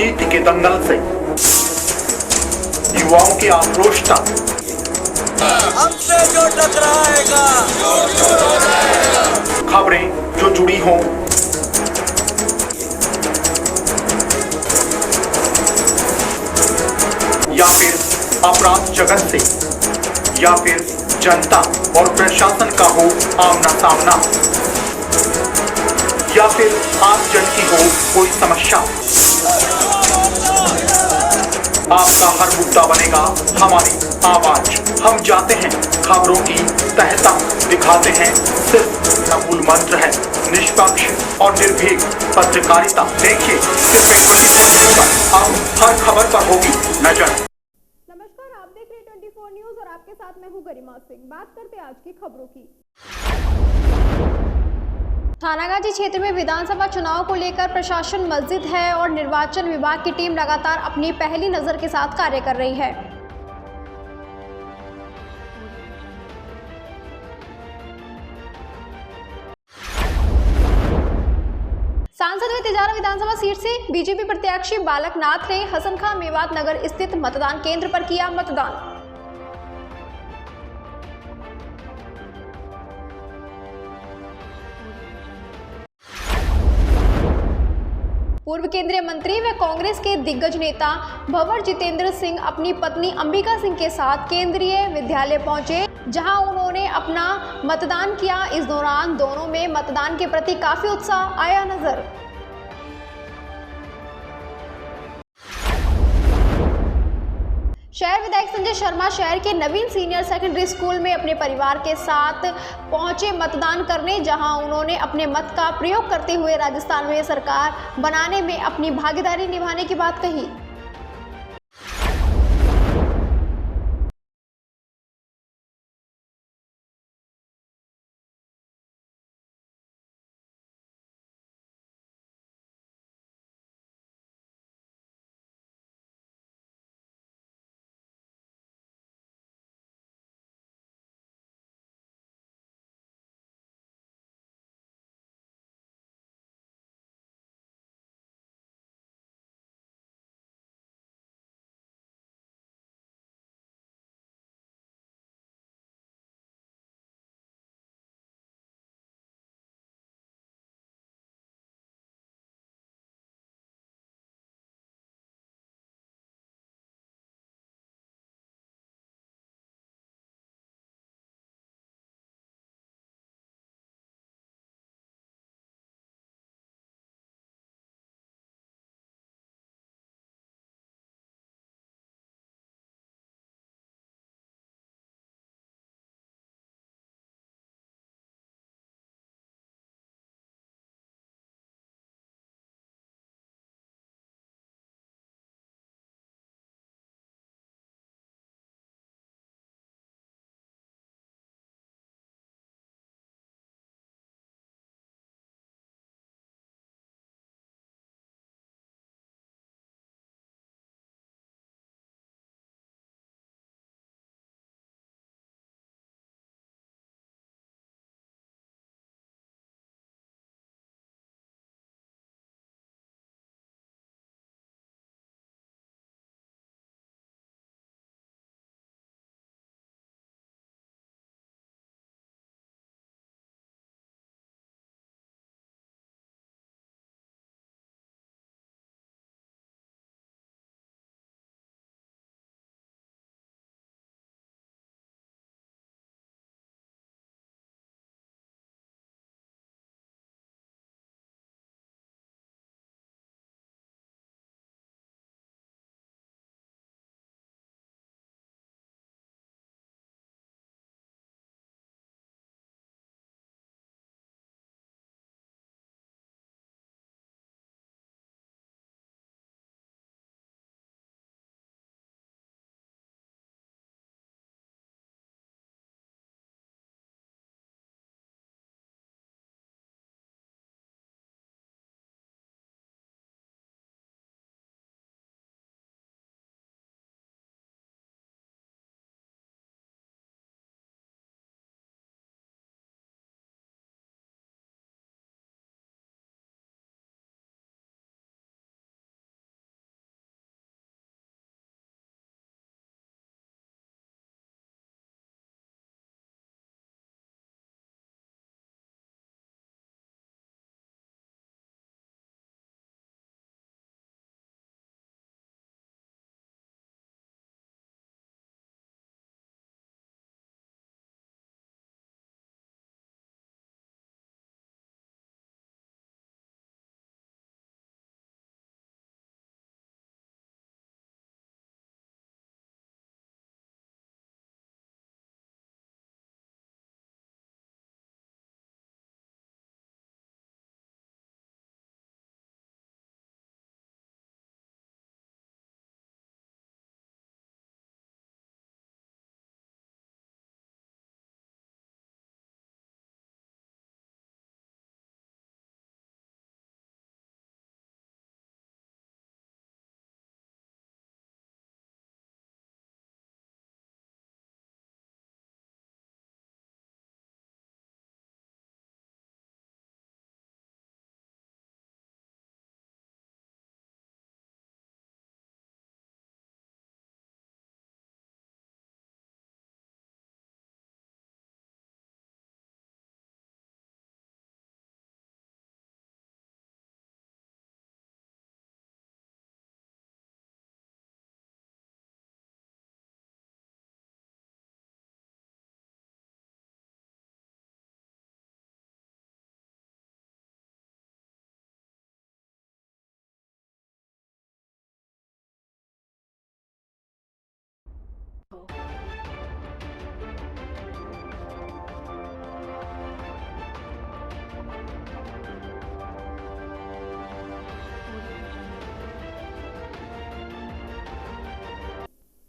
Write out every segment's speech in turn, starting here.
राजनीति के दंगल से युवाओं की आक्रोश तक हमसे जो टकराएगा खबरें जो जुड़ी हों, या फिर अपराध जगत से, या फिर जनता और प्रशासन का हो आमना सामना, या फिर आम जन की हो कोई समस्या, आपका हर मुद्दा बनेगा हमारी आवाज। हम जाते हैं खबरों की तह तक, दिखाते हैं सिर्फ मूल मंत्र है निष्पक्ष और निर्भीक पत्रकारिता। देखिए सिर्फ एक अब हर खबर पर होगी नजर। नमस्कार, आप देख रहे हैं 24 न्यूज और आपके साथ मैं हूं गरिमा सिंह। बात करते हैं आज की खबरों की। थानागाजी क्षेत्र में विधानसभा चुनाव को लेकर प्रशासन मस्जिद है और निर्वाचन विभाग की टीम लगातार अपनी पहली नजर के साथ कार्य कर रही है। सांसद व तिजारा विधानसभा सीट से बीजेपी प्रत्याशी बालक नाथ ने हसन खां मेवात नगर स्थित मतदान केंद्र पर किया मतदान। पूर्व केंद्रीय मंत्री व कांग्रेस के दिग्गज नेता भंवर जितेंद्र सिंह अपनी पत्नी अंबिका सिंह के साथ केंद्रीय विद्यालय पहुंचे, जहां उन्होंने अपना मतदान किया। इस दौरान दोनों में मतदान के प्रति काफी उत्साह आया नजर। शहर विधायक संजय शर्मा शहर के नवीन सीनियर सेकेंडरी स्कूल में अपने परिवार के साथ पहुंचे मतदान करने, जहां उन्होंने अपने मत का प्रयोग करते हुए राजस्थान में सरकार बनाने में अपनी भागीदारी निभाने की बात कही।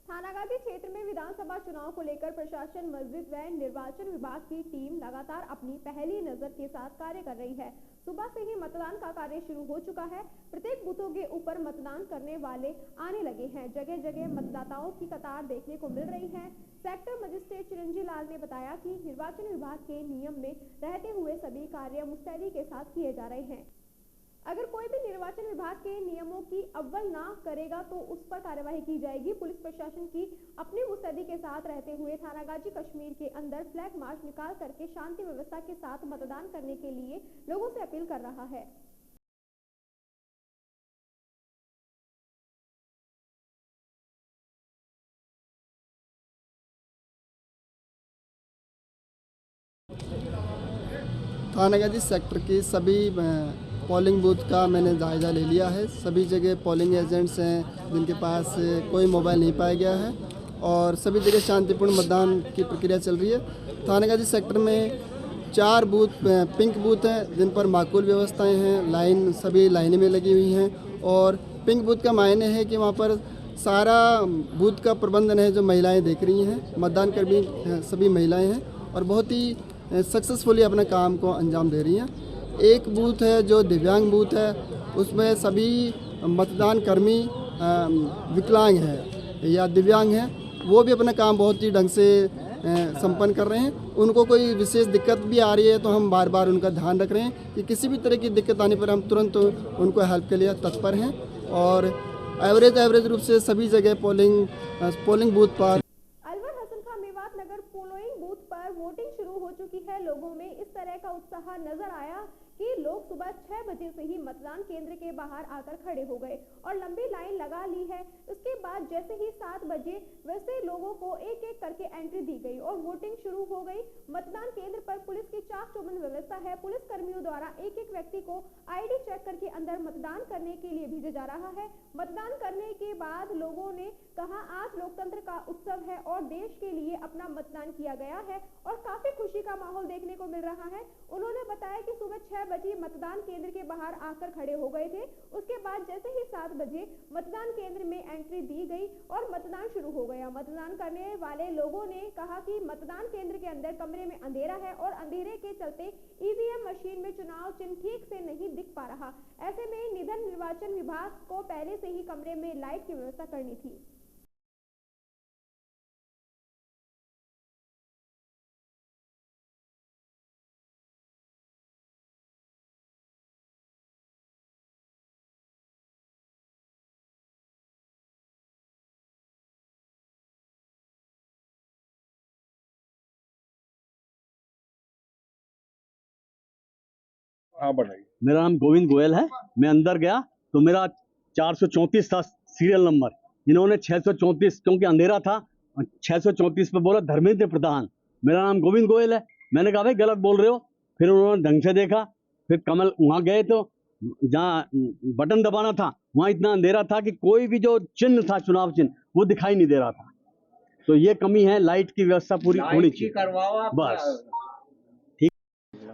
थानागाजी क्षेत्र में विधानसभा चुनाव को लेकर प्रशासन, मस्जिद व निर्वाचन विभाग की टीम लगातार अपनी पहली नजर के साथ कार्य कर रही है। सुबह से ही मतदान का कार्य शुरू हो चुका है। प्रत्येक बूथों के ऊपर मतदान करने वाले आने लगे हैं। जगह जगह मतदाताओं की कतार देखने को मिल रही है। सेक्टर मजिस्ट्रेट चिरंजीव लाल ने बताया कि निर्वाचन विभाग के नियम में रहते हुए सभी कार्य मुस्तैदी के साथ किए जा रहे हैं। अगर कोई भी निर्वाचन विभाग के नियमों की अव्वल ना करेगा तो उस पर कार्रवाई की जाएगी। पुलिस प्रशासन की अपनी मुस्तैदी के साथ रहते हुए थानागाजी कश्मीर के अंदर फ्लैग मार्च निकाल करके शांति व्यवस्था के साथ मतदान करने के लिए लोगों से अपील कर रहा है। थानागाजी सेक्टर की सभी पोलिंग बूथ का मैंने जायज़ा ले लिया है। सभी जगह पोलिंग एजेंट्स हैं जिनके पास कोई मोबाइल नहीं पाया गया है और सभी जगह शांतिपूर्ण मतदान की प्रक्रिया चल रही है। थानागाजी सेक्टर में 4 बूथ पिंक बूथ हैं जिन पर माकूल व्यवस्थाएं हैं। सभी लाइनें में लगी हुई हैं और पिंक बूथ का मायने है कि वहाँ पर सारा बूथ का प्रबंधन है जो महिलाएँ देख रही हैं। मतदान कर्मी सभी महिलाएँ हैं और बहुत ही सक्सेसफुली अपने काम को अंजाम दे रही हैं। एक बूथ है जो दिव्यांग बूथ है, उसमें सभी मतदान कर्मी विकलांग हैं या दिव्यांग हैं, वो भी अपना काम बहुत ही ढंग से संपन्न कर रहे हैं। उनको कोई विशेष दिक्कत भी आ रही है तो हम बार बार उनका ध्यान रख रहे हैं कि किसी भी तरह की दिक्कत आने पर हम तुरंत उनको हेल्प के लिए तत्पर हैं और एवरेज रूप से सभी जगह पोलिंग बूथ पर पोलिंग बूथ पर वोटिंग शुरू हो चुकी है। लोगों में इस तरह का उत्साह नजर आया कि लोग सुबह 6 बजे से ही मतदान केंद्र के बाहर आकर खड़े हो गए और लंबी लाइन लगा ली है। उसके बाद जैसे ही 7 बजे वैसे लोगों को एक एक करके एंट्री दी गई और वोटिंग शुरू हो गई। मतदान केंद्र पर पुलिस की चाक चौबंद व्यवस्था है। पुलिस कर्मियों द्वारा एक एक व्यक्ति को आईडी चेक करके अंदर मतदान करने के लिए भेजा जा रहा है। मतदान करने के बाद लोगों ने कहा आज लोकतंत्र का उत्सव है और देश के लिए अपना मतदान किया गया है और काफी खुशी का माहौल देखने को मिल रहा है। उन्होंने बताया कि सुबह 6 बजे मतदान केंद्र के बाहर आकर खड़े हो गए थे। उसके बाद जैसे ही 7 बजे मतदान केंद्र में एंट्री दी गई और मतदान शुरू हो गया। मतदान करने वाले लोगों ने कहा कि मतदान केंद्र के अंदर कमरे में अंधेरा है और अंधेरे के चलते ईवीएम मशीन में चुनाव चिन्ह ठीक से नहीं दिख पा रहा। ऐसे में निधन निर्वाचन विभाग को पहले से ही कमरे में लाइट की व्यवस्था करनी थी। मेरा नाम गोविंद गोयल है। मैं अंदर गया तो मेरा 434 था सीरियल नंबर। इन्होंने 634 क्योंकि अंधेरा था 634 पे बोला धर्मेंद्र प्रधान। मेरा नाम गोविंद गोयल है। मैंने कहा भाई गलत बोल रहे हो। फिर उन्होंने ढंग से देखा। फिर कमल वहाँ गए तो जहाँ बटन दबाना था वहाँ इतना अंधेरा था कि कोई भी जो चिन्ह था चुनाव चिन्ह वो दिखाई नहीं दे रहा था। तो ये कमी है, लाइट की व्यवस्था पूरी होनी चाहिए बस। ठीक।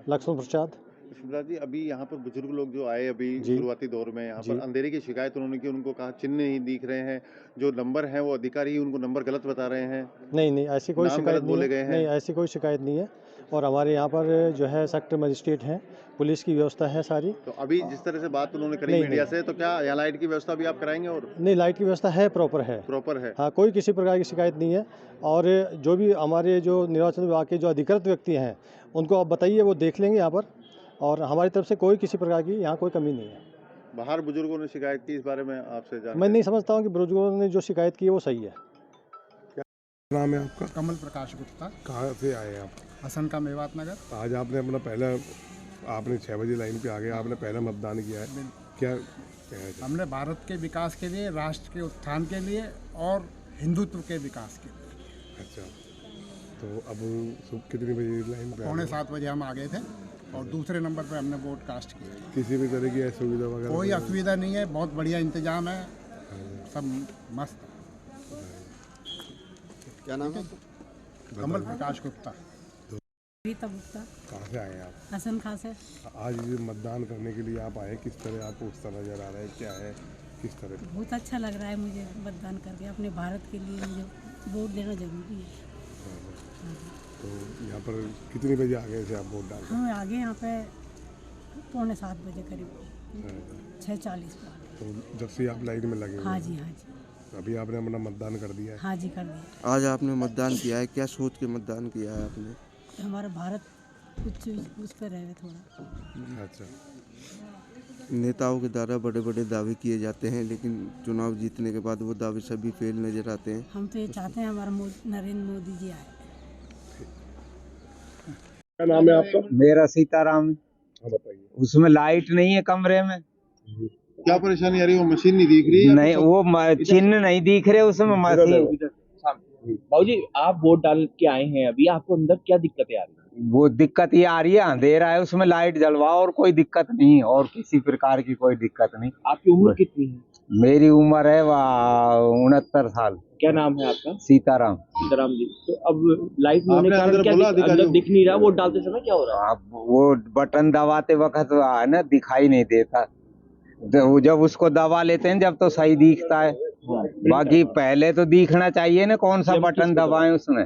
लक्ष्मण प्रसाद जी, अभी यहाँ पर बुजुर्ग लोग जो आए अभी शुरुआती दौर में यहाँ पर अंधेरे की शिकायत उन्होंने की, उनको कहा चिन्ह नहीं दिख रहे हैं, जो नंबर हैं वो अधिकारी उनको नंबर गलत बता रहे हैं। नहीं ऐसी कोई शिकायत बोले गए हैं। नहीं ऐसी कोई शिकायत नहीं है और हमारे यहाँ पर जो है सेक्टर मजिस्ट्रेट हैं, पुलिस की व्यवस्था है सारी। तो अभी जिस तरह से बात उन्होंने करी मीडिया से, तो क्या यहाँ लाइट की व्यवस्था भी आप कराएंगे? और नहीं, लाइट की व्यवस्था है, प्रॉपर है। हाँ, कोई किसी प्रकार की शिकायत नहीं है। और जो भी हमारे जो निर्वाचन विभाग के जो अधिकृत व्यक्ति हैं उनको आप बताइए, वो देख लेंगे यहाँ पर। और हमारी तरफ से कोई किसी प्रकार की यहाँ कोई कमी नहीं है। बाहर बुजुर्गों ने शिकायत की, इस बारे में आपसे जानना। मैं नहीं समझता हूँ कि बुजुर्गों ने जो शिकायत की है वो सही है। क्या नाम है आपका? कमल प्रकाश गुप्ता। कहाँ से आए आप? हसन का मेवात नगर। आज आपने अपना आपने 6 बजे लाइन पे आ गए, आपने पहला मतदान किया है, क्या हमने भारत के विकास के लिए, राष्ट्र के उत्थान के लिए और हिंदुत्व के विकास के लिए। अच्छा, तो अब कितने बजे लाइन पे? 6:45 बजे हम आ गए थे और दूसरे नंबर पे हमने वोट कास्ट किया। किसी भी तरह की असुविधा वगैरह? कोई असुविधा नहीं है, बहुत बढ़िया इंतजाम है, सब मस्त। क्या नाम है? कमल प्रकाश गुप्ता। रीता गुप्ता। कहाँ से आए हैं आप? हसन खां से। आज ये मतदान करने के लिए आप आए, किस तरह आपको उत्साह नज़र आ रहा है, क्या है, किस तरह? बहुत अच्छा लग रहा है मुझे मतदान करके। अपने भारत के लिए मुझे वोट देना जरूरी है। तो यहाँ पर कितने बजे आ गए थे आप वोट डालने? हम आगे यहाँ पे 6:45 बजे करीब 6:40 पर। तो जब से आप लाइन में लगे हुए हाँ हैं, जी, हाँ जी, अभी आपने अपना मतदान कर दिया है? हाँ जी, कर दिया। आज आपने मतदान किया है, क्या सोच के मतदान किया है आपने? हमारा भारत कुछ उस पर रहे थोड़ा। अच्छा। नेताओं के द्वारा बड़े बड़े दावे किए जाते हैं, लेकिन चुनाव जीतने के बाद वो दावे सभी फेल नजर आते हैं। हम तो ये चाहते हैं हमारा नरेंद्र मोदी जी आए। क्या नाम है आपका? मेरा सीताराम। हाँ, बताइए। उसमें लाइट नहीं है कमरे में। क्या परेशानी आ रही है? वो मशीन नहीं दिख रही है? नहीं, वो चिन्ह नहीं दिख रहे उसमें मशीन। बाबूजी, आप वोट डाल के आए हैं, अभी आपको अंदर क्या दिक्कतें आ रही हैं? वो दिक्कत ये आ रही है, अंधेरा है, उसमें लाइट जलवाओ और कोई दिक्कत नहीं, और किसी प्रकार की कोई दिक्कत नहीं। आपकी उम्र कितनी है? मेरी उम्र है 69 साल। क्या नाम है आपका? सीताराम। सीताराम जी। तो अब लाइट नहीं होने के कारण क्या अंदर दिख नहीं रहा? वोट डालते समय क्या हो रहा है? अब वो बटन दबाते वक्त है ना, दिखाई नहीं देता। जब उसको दबा लेते हैं जब तो सही दिखता है, बाकी पहले तो दिखना चाहिए ना कौन सा बटन दबाएं उसमें।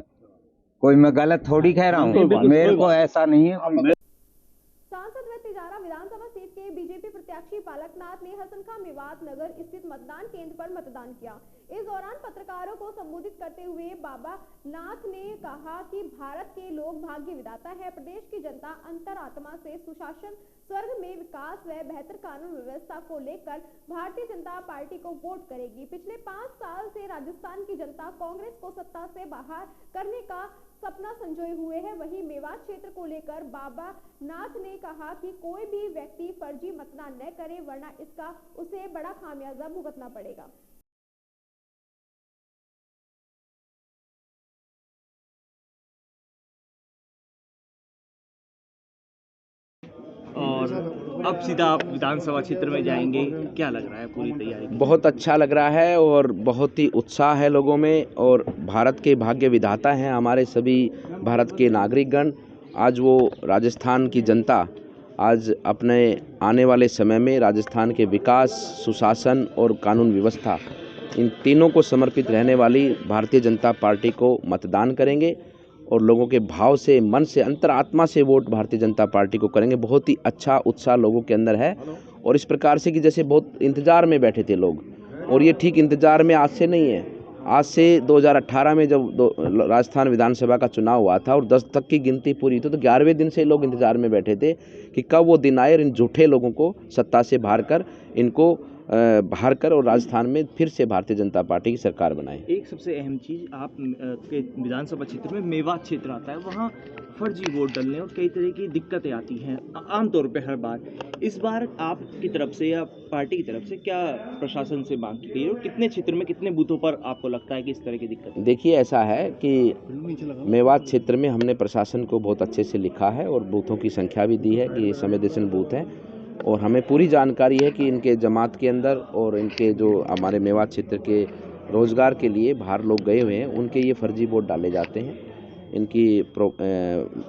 कोई मैं गलत थोड़ी कह रहा हूँ, मेरे को ऐसा नहीं है। सांसद व तिजारा विधानसभा सीट के बीजेपी प्रत्याशी पालकनाथ ने हसन खां मेवात नगर स्थित मतदान केंद्र पर मतदान किया। इस दौरान पत्रकारों को संबोधित करते हुए बाबा नाथ ने कहा कि भारत के लोग भाग्य विधाता है। प्रदेश की जनता अंतरात्मा से सुशासन, स्वर्ग में विकास व बेहतर कानून व्यवस्था को लेकर भारतीय जनता पार्टी को वोट करेगी। पिछले 5 साल से राजस्थान की जनता कांग्रेस को सत्ता से बाहर करने का सपना संजोए हुए है। वहीं मेवात क्षेत्र को लेकर बाबा नाथ ने कहा कि कोई भी व्यक्ति फर्जी मतदान न करे, वरना इसका उसे बड़ा खामियाजा भुगतना पड़ेगा। और अब सीधा आप विधानसभा क्षेत्र में जाएंगे, क्या लग रहा है पूरी तैयारी? बहुत अच्छा लग रहा है और बहुत ही उत्साह है लोगों में, और भारत के भाग्य विधाता हैं हमारे सभी भारत के नागरिकगण। आज वो राजस्थान की जनता आज अपने आने वाले समय में राजस्थान के विकास, सुशासन और कानून व्यवस्था, इन तीनों को समर्पित रहने वाली भारतीय जनता पार्टी को मतदान करेंगे और लोगों के भाव से, मन से, अंतरात्मा से वोट भारतीय जनता पार्टी को करेंगे। बहुत ही अच्छा उत्साह लोगों के अंदर है, और इस प्रकार से कि जैसे बहुत इंतज़ार में बैठे थे लोग, और ये ठीक इंतज़ार में आज से नहीं है। आज से 2018 में जब राजस्थान विधानसभा का चुनाव हुआ था और 10 तक की गिनती पूरी थी, तो 11वें दिन से लोग इंतज़ार में बैठे थे कि कब वो दिन आए और इन झूठे लोगों को सत्ता से बाहर कर, इनको बाहर कर और राजस्थान में फिर से भारतीय जनता पार्टी की सरकार बनाए। एक सबसे अहम चीज़, आप के विधानसभा क्षेत्र में मेवात क्षेत्र आता है, वहाँ फर्जी वोट डलने और कई तरह की दिक्कतें आती हैं आमतौर पे हर बार। इस बार आपकी तरफ से या पार्टी की तरफ से क्या प्रशासन से मांग की गई है, और कितने क्षेत्र में, कितने बूथों पर आपको लगता है कि इस तरह की दिक्कत? देखिए, ऐसा है कि मेवात क्षेत्र में हमने प्रशासन को बहुत अच्छे से लिखा है और बूथों की संख्या भी दी है कि ये संवेदनशील बूथ हैं, और हमें पूरी जानकारी है कि इनके जमात के अंदर और इनके जो हमारे मेवात क्षेत्र के रोज़गार के लिए बाहर लोग गए हुए हैं, उनके ये फर्जी वोट डाले जाते हैं, इनकी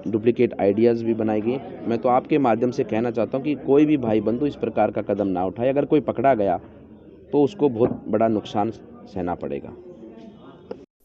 डुप्लीकेट आइडियाज़ भी बनाई गई। मैं तो आपके माध्यम से कहना चाहता हूं कि कोई भी भाई बंधु इस प्रकार का कदम ना उठाए। अगर कोई पकड़ा गया तो उसको बहुत बड़ा नुकसान सहना पड़ेगा।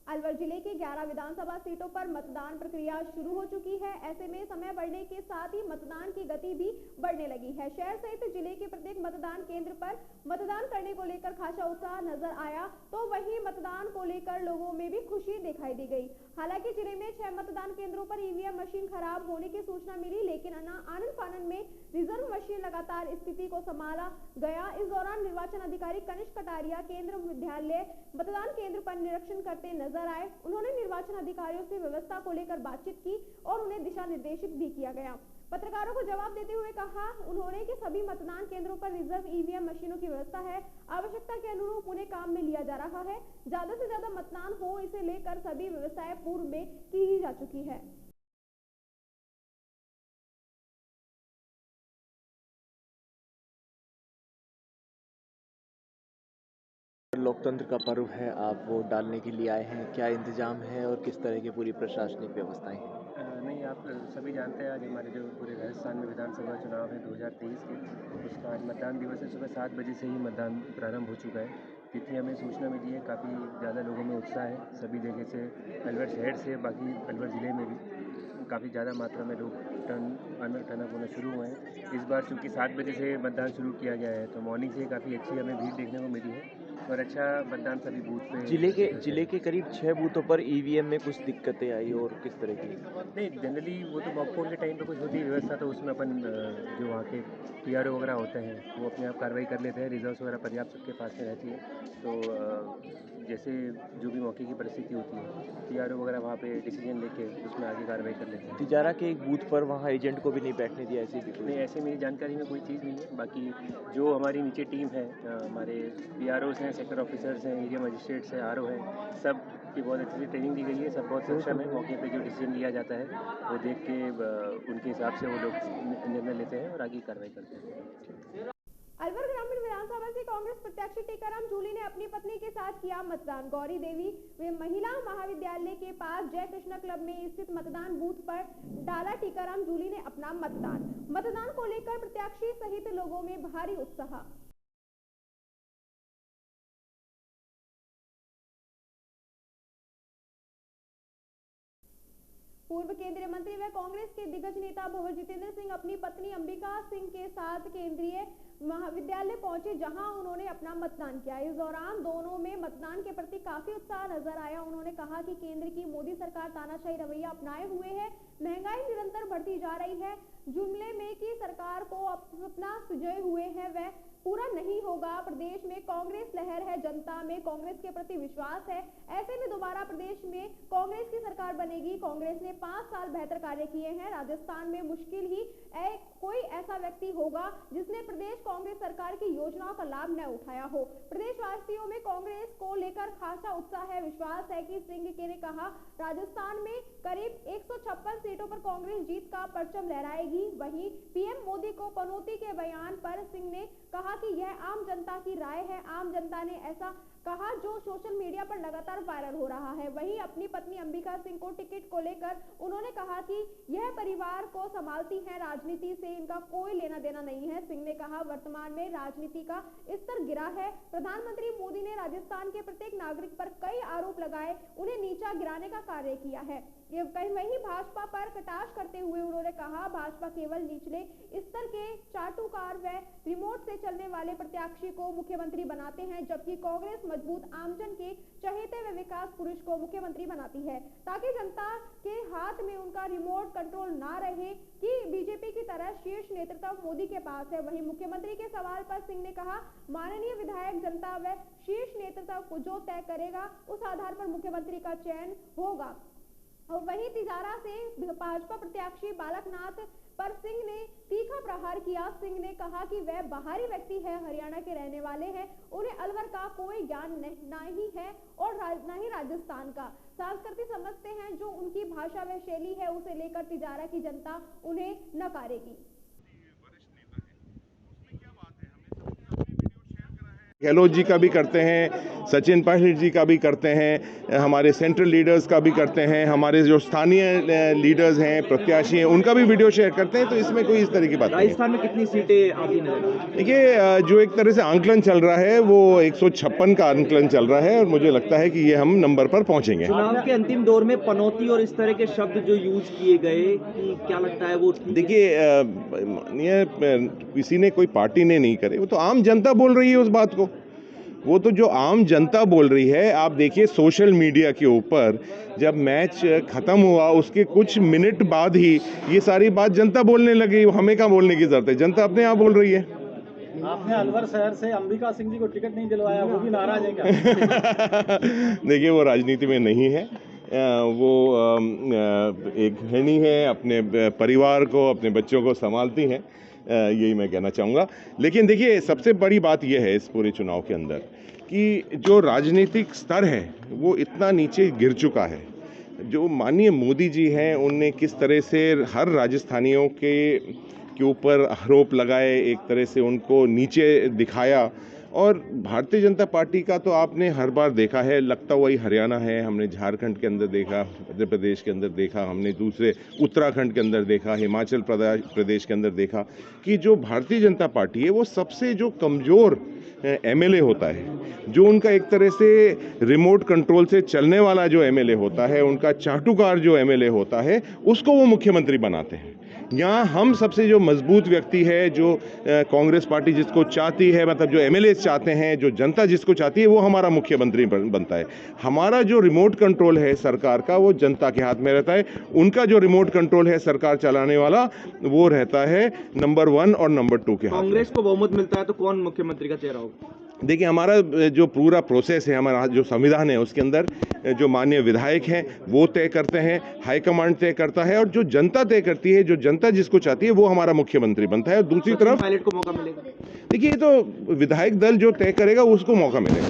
अलवर जिले के 11 विधानसभा सीटों पर मतदान प्रक्रिया शुरू हो चुकी है। ऐसे में समय बढ़ने के साथ ही मतदान की गति भी बढ़ने लगी है। शहर सहित जिले के प्रत्येक मतदान केंद्र पर मतदान करने को लेकर खासा उत्साह नजर आया, तो वहीं मतदान को लेकर लोगों में भी खुशी दिखाई दी गई। हालांकि जिले में 6 मतदान केंद्रों पर ईवीएम मशीन खराब होने की सूचना मिली, लेकिन आनन फानन में रिजर्व मशीन लगातार स्थिति को संभाला गया। इस दौरान निर्वाचन अधिकारी कनिष्क कटारिया केंद्र विद्यालय मतदान केंद्र पर निरीक्षण करते नजर आए। उन्होंने निर्वाचन अधिकारियों से व्यवस्था को लेकर बातचीत की और उन्हें दिशा निर्देशित भी किया गया। पत्रकारों को जवाब देते हुए कहा उन्होंने कि सभी मतदान केंद्रों पर रिजर्व ईवीएम मशीनों की व्यवस्था है, आवश्यकता के अनुरूप उन्हें काम में लिया जा रहा है। ज्यादा से ज्यादा मतदान हो, इसे लेकर सभी व्यवस्थाएं पूर्व में की ही जा चुकी है। लोकतंत्र का पर्व है, आप वोट डालने के लिए आए हैं, क्या इंतजाम है और किस तरह की पूरी प्रशासनिक व्यवस्थाएं हैं? नहीं, आप सभी जानते हैं आज हमारे जो पूरे राजस्थान में विधानसभा चुनाव है 2023 के, उसका आज मतदान दिवस है। सुबह 7 बजे से ही मतदान प्रारंभ हो चुका है। जितनी हमें सूचना मिली है काफ़ी ज़्यादा लोगों में उत्साह है। सभी जगह से, अलवर शहर से बाकी अलवर ज़िले में भी काफ़ी ज़्यादा मात्रा में लोग टर्न अप होना शुरू हुए हैं। इस बार चूँकि 7 बजे से मतदान शुरू किया गया है तो मॉर्निंग से काफ़ी अच्छी हमें भीड़ देखने को मिली है और अच्छा मतदान सभी बूथ पे। जिले के करीब 6 बूथों पर ईवीएम में कुछ दिक्कतें आई और किस तरह की? नहीं, जनरली वो तो मॉकपोल के टाइम पे कुछ होती है व्यवस्था, तो उसमें अपन जो वहाँ के पीआरओ वगैरह होते हैं वो अपने आप कार्रवाई कर लेते हैं। रिजर्व्स वगैरह पर्याप्त सबके पास में रहती है, तो जैसे जो भी मौके की परिस्थिति होती है पीआरओ वगैरह वहाँ पे डिसीजन लेके उसमें आगे कार्रवाई कर लेते हैं। तिजारा के एक बूथ पर वहाँ एजेंट को भी नहीं बैठने दिया, ऐसे भी? नहीं, ऐसे मेरी जानकारी में कोई चीज़ नहीं है। बाकी जो हमारी नीचे टीम है, हमारे पीआरओज हैं, सेक्टर ऑफिसर्स हैं, एरिया मजिस्ट्रेट्स हैं, आरओ हैं, सब की बहुत अच्छी से ट्रेनिंग दी गई है। सब बहुत सक्षम है। मौके पे जो डिसीजन लिया जाता है वो देख के उनके हिसाब से वो लोग निर्णय लेते हैं और आगे कार्रवाई करते हैं। अलवर ग्रामीण विधानसभा से कांग्रेस प्रत्याशी टीकाराम जूली ने अपनी पत्नी के साथ किया मतदान। गौरी देवी वे महिला महाविद्यालय के पास जय कृष्णा क्लब में स्थित मतदान बूथ पर डाला टीकाराम जूली ने अपना मतदान को लेकर प्रत्याशी सहित लोगों में भारी उत्साह। पूर्व केंद्रीय मंत्री व कांग्रेस के दिग्गज नेता भंवर जितेंद्र सिंह अपनी पत्नी अंबिका सिंह के साथ केंद्रीय महाविद्यालय पहुंचे, जहां उन्होंने अपना मतदान किया। इस दौरान दोनों में मतदान के प्रति काफी उत्साह नजर आया। उन्होंने कहा कि केंद्र की मोदी सरकार तानाशाही रवैया अपनाए हुए है, महंगाई निरंतर बढ़ती जा रही है, जुमले में की सरकार को अपना सुझाए हुए हैं वह पूरा नहीं होगा। प्रदेश में कांग्रेस लहर है, जनता में कांग्रेस के प्रति विश्वास है। ऐसे में दोबारा प्रदेश में कांग्रेस की सरकार बनेगी। कांग्रेस ने 5 साल बेहतर कार्य किए हैं। राजस्थान में मुश्किल ही कोई ऐसा व्यक्ति होगा जिसने प्रदेश कांग्रेस सरकार की योजनाओं का लाभ न उठाया हो। प्रदेशवासियों में कांग्रेस को लेकर खासा उत्साह है, विश्वास है कि सिंह के ने कहा राजस्थान में करीब 156 सीटों पर कांग्रेस जीत का परचम लहराएगी। वहीं पीएम मोदी को पनौती के बयान पर सिंह ने कहा कि यह आम जनता की राय है। आम जनता ने ऐसा कहा जो सोशल मीडिया पर लगातार वायरल हो रहा है। वहीं अपनी पत्नी अंबिका सिंह को टिकट को लेकर उन्होंने कहा कि यह परिवार को संभालती हैं, राजनीति से इनका कोई लेना देना नहीं है। सिंह ने कहा वर्तमान में राजनीति का स्तर गिरा है। प्रधानमंत्री मोदी ने राजस्थान के प्रत्येक नागरिक पर कई आरोप लगाए, उन्हें नीचा गिराने का कार्य किया है। वहीं भाजपा पर कटाक्ष करते हुए उन्होंने कहा भाजपा केवल निचले स्तर के चाटुकार व रिमोट से चलने वाले प्रत्याशी को मुख्यमंत्री बनाते हैं, जबकि कांग्रेस मजबूत आमजन के चहेते व विकास पुरुष को मुख्यमंत्री बनाती है, ताकि जनता के हाथ में उनका रिमोट कंट्रोल ना रहे कि बीजेपी की तरह शीर्ष नेतृत्व मोदी के पास है। वहीं मुख्यमंत्री के सवाल पर सिंह ने कहा माननीय विधायक जनता व शीर्ष नेतृत्व को जो तय करेगा उस आधार पर मुख्यमंत्री का चयन होगा। और वहीं तिजारा से भाजपा प्रत्याशी बालकनाथ पर सिंह ने तीखा प्रहार किया। सिंह ने कहा कि वह बाहरी व्यक्ति है, हरियाणा के रहने वाले हैं, उन्हें अलवर का कोई ज्ञान नहीं है और न ही राजस्थान का। संस्कृति समझते हैं, जो उनकी भाषा व शैली है उसे लेकर तिजारा की जनता उन्हें नकारेगी। गहलोत जी का भी करते हैं, सचिन पायलट जी का भी करते हैं, हमारे सेंट्रल लीडर्स का भी करते हैं, हमारे जो स्थानीय लीडर्स हैं, प्रत्याशी हैं, उनका भी वीडियो शेयर करते हैं। तो इसमें कोई इस तरह की बात नहीं है। राजस्थान में कितनी सीटें आती नजर? देखिए, जो एक तरह से आंकलन चल रहा है वो 156 का आंकलन चल रहा है और मुझे लगता है कि ये हम नंबर पर पहुंचेंगे। चुनाव के अंतिम दौर में पनौती और इस तरह के शब्द जो यूज किए गए, कि क्या लगता है वो? देखिए, किसी ने, कोई पार्टी ने नहीं करे, वो तो आम जनता बोल रही है उस बात को। वो तो जो आम जनता बोल रही है, आप देखिए सोशल मीडिया के ऊपर जब मैच खत्म हुआ उसके कुछ मिनट बाद ही ये सारी बात जनता बोलने लगी। हमें क्या बोलने की जरूरत है, जनता अपने आप बोल रही है। आपने अलवर शहर से अंबिका सिंह जी को टिकट नहीं दिलवाया, वो भी नाराज है क्या? देखिए, वो राजनीति में नहीं है, वो एक गृहिणी है, अपने परिवार को, अपने बच्चों को संभालती हैं, यही मैं कहना चाहूँगा। लेकिन देखिए, सबसे बड़ी बात यह है इस पूरे चुनाव के अंदर कि जो राजनीतिक स्तर है वो इतना नीचे गिर चुका है। जो माननीय मोदी जी हैं, उनने किस तरह से हर राजस्थानियों के ऊपर आरोप लगाए, एक तरह से उनको नीचे दिखाया, और भारतीय जनता पार्टी का तो आपने हर बार देखा है, लगता वही हरियाणा है, हमने झारखंड के अंदर देखा, मध्य प्रदेश के अंदर देखा, हमने दूसरे उत्तराखंड के अंदर देखा, हिमाचल प्रदेश के अंदर देखा कि जो भारतीय जनता पार्टी है वो सबसे जो कमज़ोर एमएलए होता है, जो उनका एक तरह से रिमोट कंट्रोल से चलने वाला जो एमएलए होता है, उनका चाटुकार जो एमएलए होता है, उसको वो मुख्यमंत्री बनाते हैं। यहाँ हम सबसे जो मजबूत व्यक्ति है, जो कांग्रेस पार्टी जिसको चाहती है, मतलब जो एमएलए चाहते हैं, जो जनता जिसको चाहती है, वो हमारा मुख्यमंत्री बनता है। हमारा जो रिमोट कंट्रोल है सरकार का, वो जनता के हाथ में रहता है। उनका जो रिमोट कंट्रोल है सरकार चलाने वाला, वो रहता है नंबर 1 और नंबर 2 के हाथ में। कांग्रेस को बहुमत मिलता है तो कौन मुख्यमंत्री का चेहरा होगा? देखिए, हमारा जो पूरा प्रोसेस है, हमारा जो संविधान है, उसके अंदर जो माननीय विधायक हैं वो तय करते हैं, हाईकमांड तय करता है, और जो जनता तय करती है, जो जनता जिसको चाहती है, वो हमारा मुख्यमंत्री बनता है। और दूसरी तरफ पायलट को मौका मिलेगा। देखिए, ये तो विधायक दल जो तय करेगा उसको मौका मिलेगा।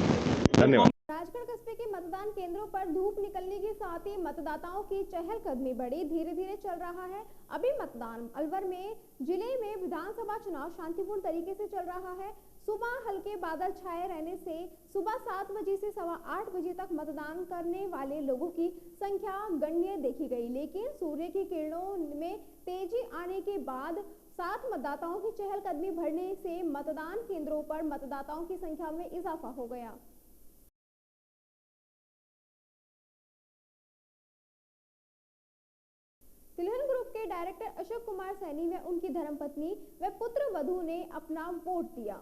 धन्यवाद। राजगढ़ कस्बे के मतदान केंद्रों पर धूप निकलने के साथ ही मतदाताओं की चहलकदमी बढ़ी, धीरे धीरे चल रहा है अभी मतदान। अलवर में जिले में विधानसभा चुनाव शांतिपूर्ण तरीके से चल रहा है। सुबह हल्के बादल छाए रहने से सुबह 7 बजे से सवा 8 बजे तक मतदान करने वाले लोगों की संख्या गणनीय देखी गई, लेकिन सूर्य की किरणों में तेजी आने के बाद साथ मतदाताओं की चहलकदमी बढ़ने से मतदान केंद्रों पर मतदाताओं की संख्या में इजाफा हो गया। तिलहन ग्रुप के डायरेक्टर अशोक कुमार सैनी व उनकी धर्मपत्नी व पुत्र वधू ने अपना वोट दिया।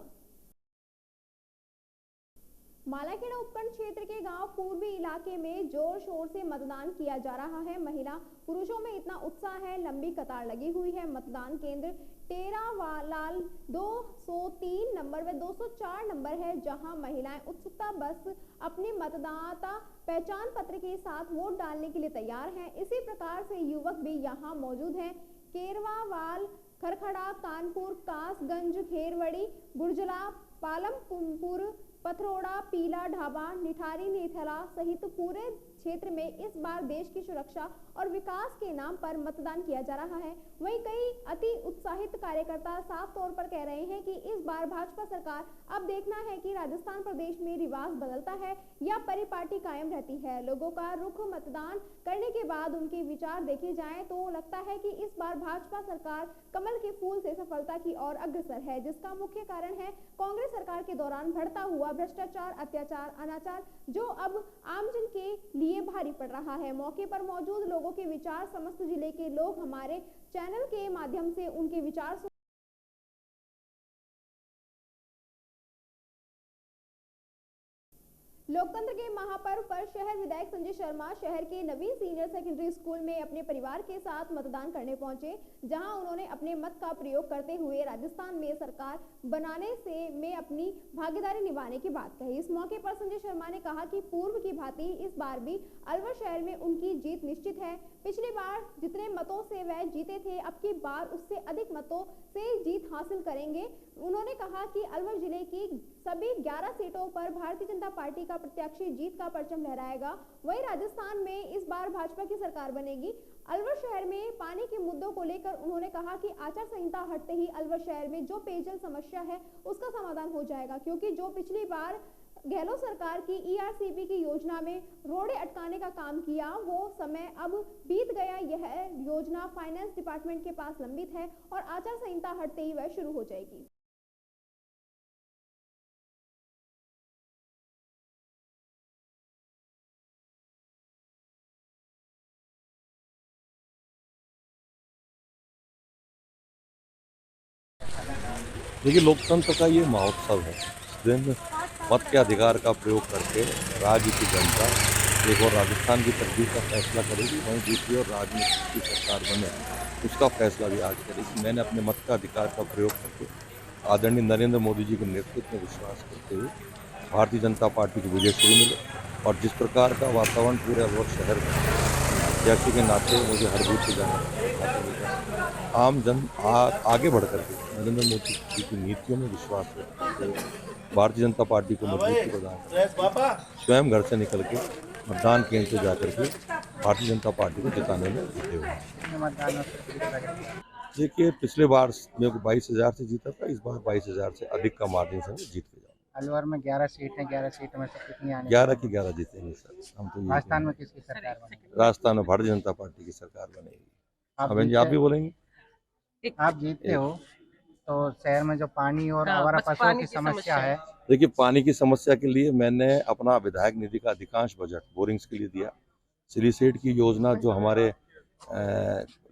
मालाखेड़ा उपखंड क्षेत्र के गांव पूर्वी इलाके में जोर शोर से मतदान किया जा रहा है। महिला पुरुषों में इतना उत्साह है, लंबी कतार लगी हुई है। मतदान केंद्र टेरावालाल 203 नंबर व 204 नंबर है, जहां महिलाएं उत्सुकता बस अपने मतदाता पहचान पत्र के साथ वोट डालने के लिए तैयार हैं। इसी प्रकार से युवक भी यहां मौजूद हैं। केरवावाल, खरखड़ा, कानपुर, कासगंज, खेरवड़ी, बुरजला, पालमपुर, पथरोड़ा, पीला ढाबा, निठारी, नेथला सहित पूरे क्षेत्र में इस बार देश की सुरक्षा और विकास के नाम पर मतदान किया जा रहा है। वहीं कई अति उत्साहित कार्यकर्ता साफ तौर पर कह रहे हैं कि इस बार भाजपा सरकार, अब देखना है कि राजस्थान प्रदेश में रिवाज बदलता है या परिपाटी कायम रहती है। लोगों का रुख मतदान करने के बाद उनके विचार देखे जाएं तो लगता है कि इस बार भाजपा सरकार कमल के फूल से सफलता की ओर अग्रसर है, जिसका मुख्य कारण है कांग्रेस सरकार के दौरान बढ़ता हुआ भ्रष्टाचार, अत्याचार, अनाचार, जो अब आमजन के लिए भारी पड़ रहा है। मौके पर मौजूद लोगों के विचार, समस्त जिले के लोग हमारे चैनल के माध्यम से उनके विचार लोकतंत्र के महापर्व पर शहर विधायक संजय शर्मा शहर के नवीन सीनियर सेकेंडरी स्कूल में अपने परिवार के साथ मतदान करने पहुंचे, जहां उन्होंने अपने मत का प्रयोग करते हुए राजस्थान में सरकार बनाने में अपनी भागीदारी निभाने की बात कही। इस मौके पर संजय शर्मा ने कहा कि पूर्व की भांति इस बार भी अलवर शहर में उनकी जीत निश्चित है। पिछली बार जितने मतों से वह जीते थे, अब की बार उससे अधिक मतों से जीत हासिल करेंगे। उन्होंने कहा कि अलवर जिले की सभी 11 सीटों पर भारतीय जनता पार्टी का प्रत्याशी जीत का परचम लहराएगा। वहीं राजस्थान में इस बार भाजपा की सरकार बनेगी। अलवर शहर में पानी के मुद्दों को लेकर उन्होंने कहा कि आचार संहिता हटते ही अलवर शहर में जो पेयजल समस्या है उसका समाधान हो जाएगा, क्योंकि जो पिछली बार गहलोत सरकार की ईआरसीपी की योजना में रोड़े अटकाने का काम किया, वो समय अब बीत गया। यह योजना फाइनेंस डिपार्टमेंट के पास लंबित है और आचार संहिता हटते ही वह शुरू हो जाएगी। देखिए, लोकतंत्र का ये महोत्सव है। दिन मत के अधिकार का प्रयोग करके राज्य की जनता एक और राजस्थान की तकदीर का फैसला करेगी, वहीं दूसरी ओर राजनीति की सरकार बने उसका फैसला भी आज करेगी। मैंने अपने मत का अधिकार का प्रयोग करके आदरणीय नरेंद्र मोदी जी के नेतृत्व में विश्वास करते हुए भारतीय जनता पार्टी की विजयश्री मिले, और जिस प्रकार का वातावरण पूरे अलवर शहर में प्रत्याशी के नाते मुझे हर बूथ से जाना, आम जन आगे बढ़ करके नरेंद्र मोदी जी की नीतियों में विश्वास करते हुए भारतीय जनता पार्टी को मजबूती प्रदान, स्वयं घर से निकल के मतदान केंद्र से जाकर के भारतीय जनता पार्टी को जिताने में जुटे हुए। देखिए, पिछले बार मेरे को 22,000 से जीता था, इस बार 22,000 से अधिक का मार्जिन से जीत के जाऊँ। अलवर में 11 सीट हैं, 11 सीट में से कितनी आने 11 की 11 जीतेंगे सर, हम तो राजस्थान में किसकी सरकार बनेगी? राजस्थान में भारतीय जनता पार्टी की सरकार बनेगी। आप अब आप भी बोलेंगे। आप जीतते हो तो शहर में जो पानी और आवारा पशुओं की समस्या है, देखिए पानी की समस्या के लिए मैंने अपना विधायक निधि का अधिकांश बजट बोरिंग्स के लिए दिया। सिलीसेट की योजना जो हमारे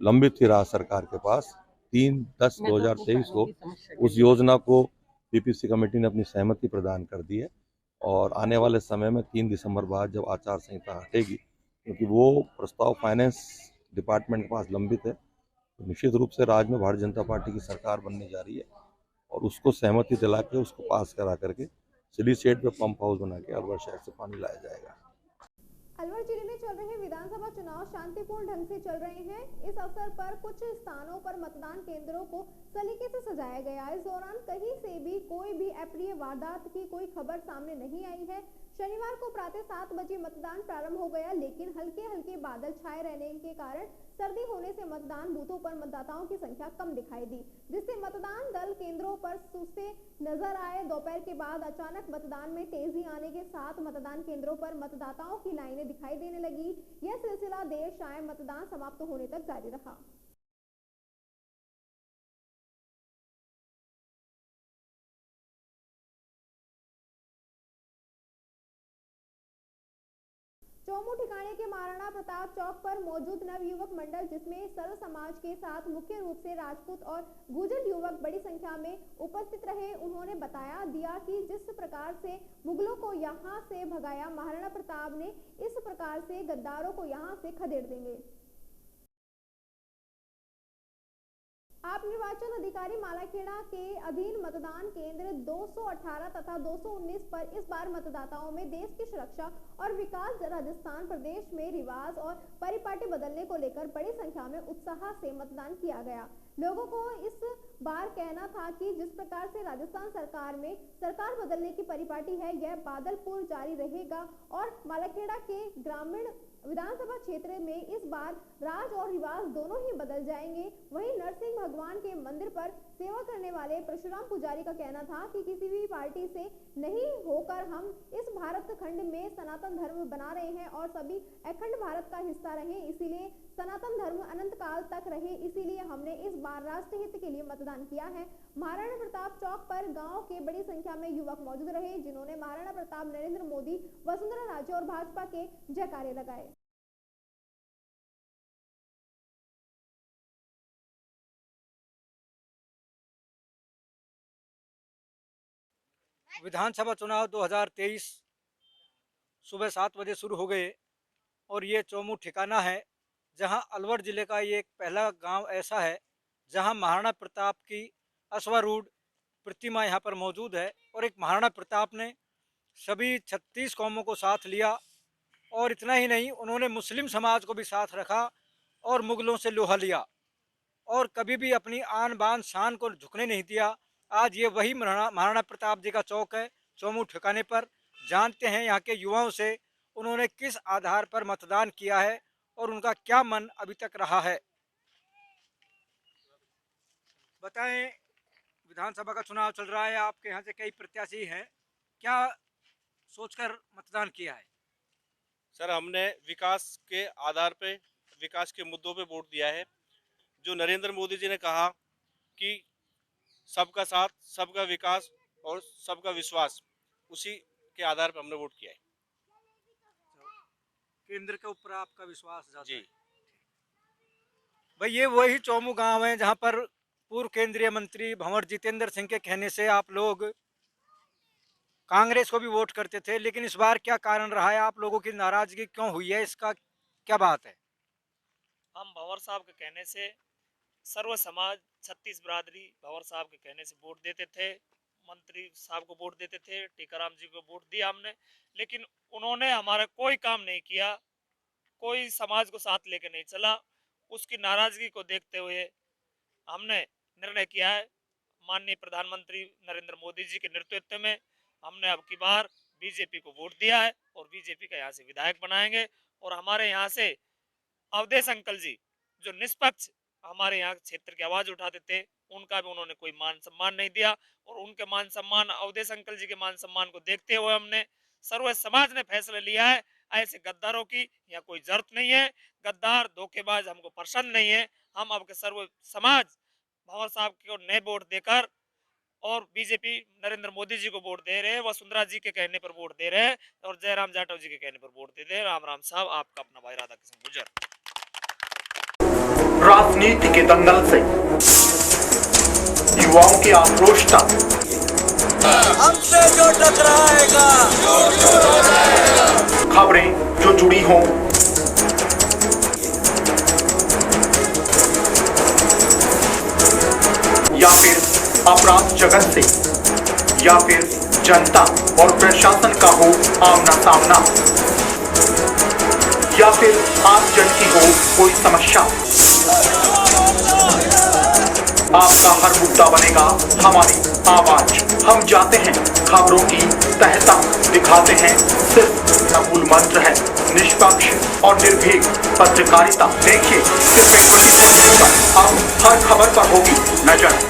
लंबित थी राज्य सरकार के पास 3/10/2023 को, उस योजना को पीपीसी कमेटी ने अपनी सहमति प्रदान कर दी है और आने वाले समय में 3 दिसंबर बाद जब आचार संहिता हटेगी, क्योंकि वो प्रस्ताव फाइनेंस डिपार्टमेंट के पास लंबित है, तो निश्चित रूप से राज्य में भारतीय जनता पार्टी की सरकार बनने जा रही है और उसको सहमति दिला के उसको पास करा करके सिलीसेट पे पंप हाउस बना के अलवर शहर से पानी लाया जाएगा। अलवर जिले में चल रहे विधानसभा चुनाव शांतिपूर्ण ढंग से चल रहे हैं। इस अवसर पर कुछ स्थानों पर मतदान केंद्रों को सलीके से सजाया गया। इस दौरान कहीं से भी कोई भी अप्रिय वारदात की कोई खबर सामने नहीं आई है। शनिवार को प्रातः 7 बजे मतदान प्रारंभ हो गया, लेकिन हल्के हल्के बादल छाए रहने के कारण सर्दी होने से मतदान बूथों पर मतदाताओं की संख्या कम दिखाई दी, जिससे मतदान दल केंद्रों पर सुस्ते नजर आए। दोपहर के बाद अचानक मतदान में तेजी आने के साथ मतदान केंद्रों पर मतदाताओं की लाइनें दिखाई देने लगी। यह सिलसिला देर शाम मतदान समाप्त होने तक जारी रहा। चौमू ठिकाने के महाराणा प्रताप चौक पर मौजूद नवयुवक मंडल, जिसमें सर्व समाज के साथ मुख्य रूप से राजपूत और गुर्जर युवक बड़ी संख्या में उपस्थित रहे, उन्होंने बताया दिया कि जिस प्रकार से मुगलों को यहां से भगाया, महाराणा प्रताप ने इस प्रकार से गद्दारों को यहां से खदेड़ देंगे। आप निर्वाचन अधिकारी मालाखेड़ा के अधीन मतदान केंद्र 218 तथा 219 पर इस बार मतदाताओं में देश की सुरक्षा और विकास, राजस्थान प्रदेश में रिवाज और परिपाटी बदलने को लेकर बड़ी संख्या में उत्साह से मतदान किया गया। लोगों को इस बार कहना था कि जिस प्रकार से राजस्थान सरकार में सरकार बदलने की परिपाटी है, यह बादलपुर जारी रहेगा और मालाखेड़ा के ग्रामीण विधानसभा क्षेत्र में इस बार राज और रिवाज दोनों ही बदल जाएंगे। वहीं नरसिंह भगवान के मंदिर पर सेवा करने वाले परशुराम पुजारी का कहना था कि किसी भी पार्टी से नहीं होकर हम इस भारत खंड में सनातन धर्म बना रहे हैं और सभी अखंड भारत का हिस्सा रहे, इसीलिए सनातन धर्म अनंत काल तक रहे, इसीलिए हमने इस बार राष्ट्र हित के लिए मतदान किया है। महाराणा प्रताप चौक पर गांव के बड़ी संख्या में युवक मौजूद रहे, जिन्होंने महाराणा प्रताप, नरेंद्र मोदी, वसुंधरा राजे और भाजपा के जयकारे लगाए। विधानसभा चुनाव 2023 सुबह 7 बजे शुरू हो गए और ये चौमू ठिकाना है जहां अलवर जिले का ये एक पहला गांव ऐसा है जहां महाराणा प्रताप की अश्वारूढ़ प्रतिमा यहां पर मौजूद है और एक महाराणा प्रताप ने सभी 36 कौमों को साथ लिया और इतना ही नहीं, उन्होंने मुस्लिम समाज को भी साथ रखा और मुगलों से लोहा लिया और कभी भी अपनी आन बान शान को झुकने नहीं दिया। आज ये वही महाराणा प्रताप जी का चौक है चौमू ठिकाने पर। जानते हैं यहाँ के युवाओं से उन्होंने किस आधार पर मतदान किया है और उनका क्या मन अभी तक रहा है। बताएं, विधानसभा का चुनाव चल रहा है, आपके यहाँ से कई प्रत्याशी हैं, क्या सोचकर मतदान किया है? सर, हमने विकास के आधार पे, विकास के मुद्दों पे वोट दिया है। जो नरेंद्र मोदी जी ने कहा कि सबका साथ, सबका विकास और सबका विश्वास, उसी के आधार पर हमने वोट किया है। केंद्र के ऊपर आपका विश्वास ज्यादा है। भाई ये वही चौमू गांव है जहां पर पूर्व केंद्रीय मंत्री भंवर जितेंद्र सिंह के कहने से आप लोग कांग्रेस को भी वोट करते थे, लेकिन इस बार क्या कारण रहा है, आप लोगों की नाराजगी क्यों हुई है, इसका क्या बात है? हम भंवर साहब के कहने से, सर्व समाज 36 बिरादरी भंवर साहब के कहने से वोट देते थे, मंत्री साहब को वोट देते थे, टीकाराम जी को वोट दिया हमने, लेकिन उन्होंने हमारा कोई काम नहीं किया, कोई समाज को साथ लेके नहीं चला। उसकी नाराजगी को देखते हुए हमने निर्णय किया है, माननीय प्रधानमंत्री नरेंद्र मोदी जी के नेतृत्व में हमने अब की बार बीजेपी को वोट दिया है और बीजेपी का यहाँ से विधायक बनाएंगे और हमारे यहाँ से अवधेश अंकल जी जो निष्पक्ष हमारे यहाँ क्षेत्र की आवाज उठाते थे, उनका भी उन्होंने कोई मान सम्मान नहीं दिया। और उनके मान सम्मान, अवधेश अंकल जी के मान सम्मान को देखते हुए हमने सर्व समाज ने फैसला लिया है, ऐसे गद्दारों की यहाँ कोई जरूरत नहीं है। गद्दार धोखेबाज हमको पसंद नहीं है। हम आपके सर्व समाज भंवर साहब को नए वोट देकर और बीजेपी नरेंद्र मोदी जी को वोट दे रहे हैं, वसुंधरा जी के कहने पर वोट दे रहे हैं और जयराम जाटव जी के कहने पर वोट दे रहे हैं। राम राम साहब, आपका अपना भाई राधा कृष्ण गुर्जर। राजनीति के दंगल से युवाओं की आक्रोश तक, हमसे जो टकराएगा खबरें जो जुड़ी हों, या फिर अपराध जगत से, या फिर जनता और प्रशासन का हो आमना सामना, या फिर आम जन की हो कोई समस्या, आपका हर मुद्दा बनेगा हमारी आवाज। हम जाते हैं खबरों की तह तक, दिखाते हैं सिर्फ मूल मंत्र है निष्पक्ष और निर्भीक पत्रकारिता। देखिए सिर्फ 21 न्यूज़ पर अब हर खबर पर होगी नजर।